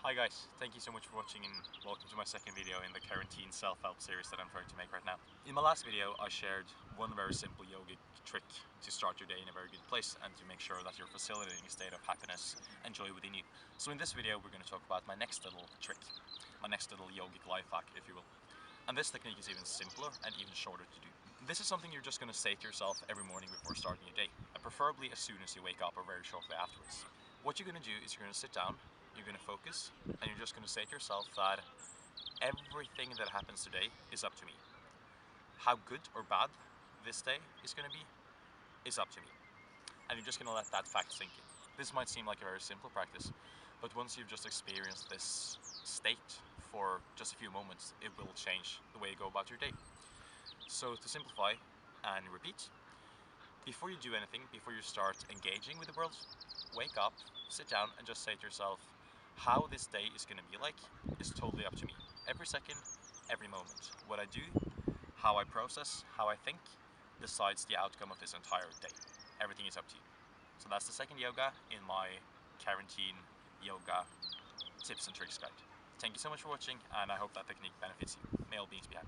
Hi guys, thank you so much for watching and welcome to my second video in the quarantine self-help series that I'm trying to make right now. In my last video I shared one very simple yogic trick to start your day in a very good place and to make sure that you're facilitating a state of happiness and joy within you. So in this video we're going to talk about my next little trick, my next little yogic life hack if you will. And this technique is even simpler and even shorter to do. This is something you're just going to say to yourself every morning before starting your day, and preferably as soon as you wake up or very shortly afterwards. What you're going to do is you're going to sit down, you're going to focus, and you're just going to say to yourself that everything that happens today is up to me. How good or bad this day is going to be is up to me. And you're just going to let that fact sink in. This might seem like a very simple practice, but once you've just experienced this state for just a few moments, it will change the way you go about your day. So to simplify and repeat, before you do anything, before you start engaging with the world, wake up, sit down and just say to yourself, how this day is going to be like is totally up to me. Every second, every moment. What I do, how I process, how I think, decides the outcome of this entire day. Everything is up to you. So that's the second yoga in my quarantine yoga tips and tricks guide. Thank you so much for watching, and I hope that technique benefits you. May all beings be happy.